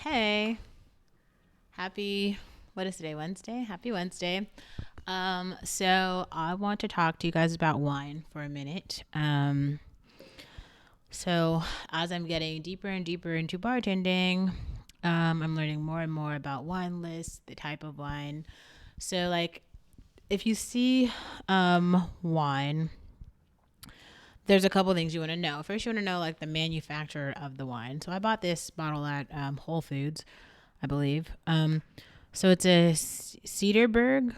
Hey, happy, what is today? Wednesday? Happy Wednesday. So I want to talk to you guys about wine for a minute. So as I'm getting deeper and deeper into bartending, I'm learning more and more about wine lists, the type of wine. So like, if you see wine, there's a couple things you want to know. First, you want to know like the manufacturer of the wine. So I bought this bottle at Whole Foods, I believe. So it's a Cedarburg,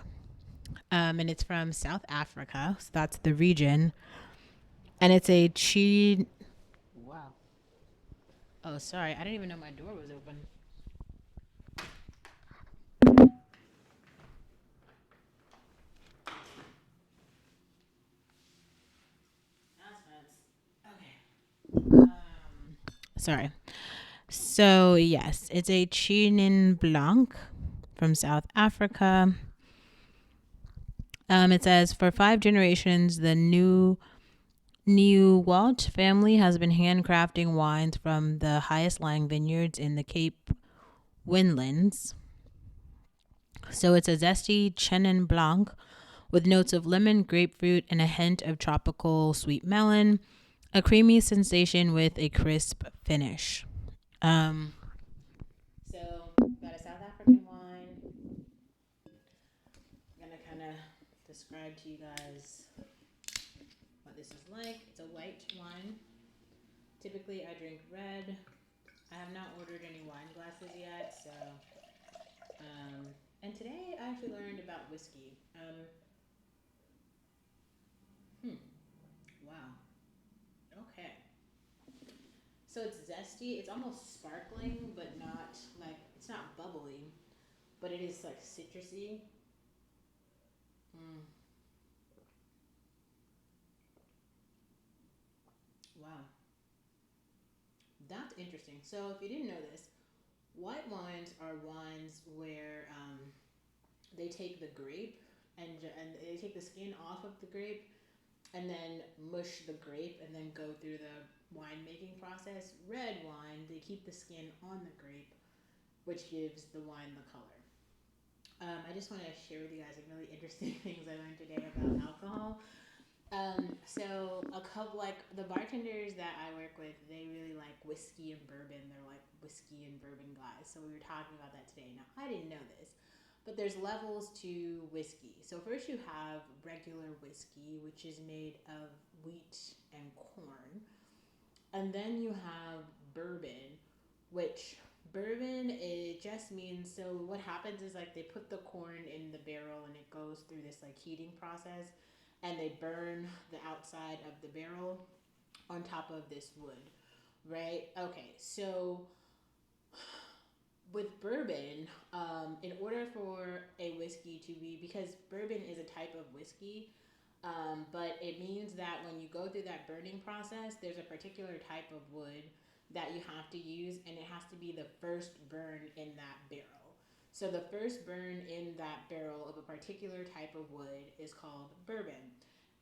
and it's from South Africa. So that's the region, and it's a cheese. Wow. Oh, sorry, I didn't even know my door was open. That's nice. Okay. Sorry. So yes, it's a Chenin Blanc from South Africa. It says for 5 generations, the New Walt family has been handcrafting wines from the highest lying vineyards in the Cape Winelands. So it's a zesty Chenin Blanc with notes of lemon, grapefruit, and a hint of tropical sweet melon. A creamy sensation with a crisp finish. Um, so got a South African wine. I'm gonna kind of describe to you guys what this is like. It's a white wine. Typically, I drink red. I have not ordered any wine glasses yet, so. And today I actually learned about whiskey. Wow. Okay. So it's zesty. It's almost sparkling, but not like it's not bubbly, but it is like citrusy. Mm, wow, that's interesting. So if you didn't know this, white wines are wines where they take the grape and they take the skin off of the grape and then mush the grape and then go through the wine making process. Red wine, they keep the skin on the grape, which gives the wine the color. I just want to share with you guys some really interesting things I learned today about alcohol. So a couple like the bartenders that I work with, they really like whiskey and bourbon. They're like whiskey and bourbon guys. So we were talking about that today. Now I didn't know this, but there's levels to whiskey. So first you have regular whiskey, which is made of wheat and corn, and then you have bourbon, which bourbon it just means so what happens is like they put the corn in the barrel and it goes through this like heating process and they burn the outside of the barrel on top of this wood, right? Okay, so with bourbon, in order for a whiskey to be, because bourbon is a type of whiskey, but it means that when you go through that burning process, there's a particular type of wood that you have to use, and it has to be the first burn in that barrel. So the first burn in that barrel of a particular type of wood is called bourbon.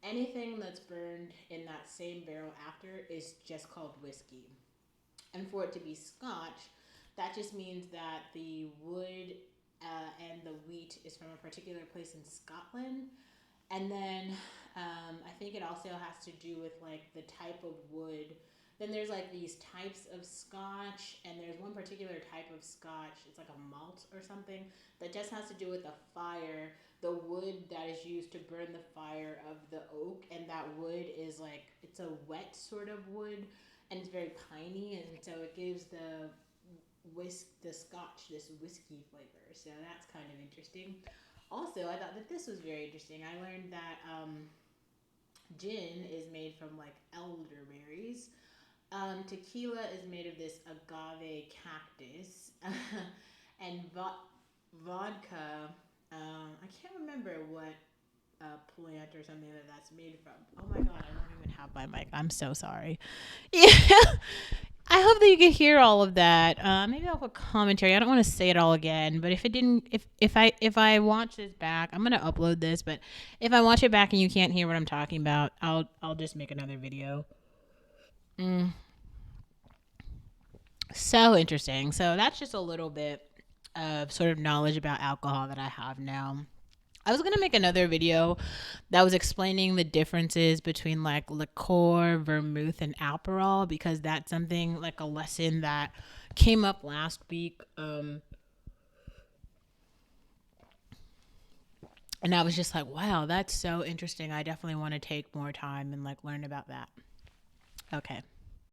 Anything that's burned in that same barrel after is just called whiskey. And for it to be Scotch, that just means that the wood and the wheat is from a particular place in Scotland. And then I think it also has to do with like the type of wood. Then there's like these types of scotch, and there's one particular type of scotch. It's like a malt or something that just has to do with the fire, the wood that is used to burn the fire of the oak, and that wood is like it's a wet sort of wood, and it's very piney, and so it gives the scotch this whiskey flavor. So that's kind of interesting. Also, I thought that this was very interesting. I learned that gin is made from like elderberries. Tequila is made of this agave cactus, and vodka. I can't remember what plant or something that's made from. Oh my god, I don't even have my mic. I'm so sorry. Yeah. I hope that you can hear all of that. Maybe I'll put commentary. I don't want to say it all again, but if it didn't, if I watch this back, I'm gonna upload this. But if I watch it back and you can't hear what I'm talking about, I'll just make another video. Mm. So interesting. So that's just a little bit of sort of knowledge about alcohol that I have now. I was gonna make another video that was explaining the differences between like liqueur, vermouth, and Aperol because that's something like a lesson that came up last week. And I was just like, wow, that's so interesting. I definitely want to take more time and like learn about that. Okay.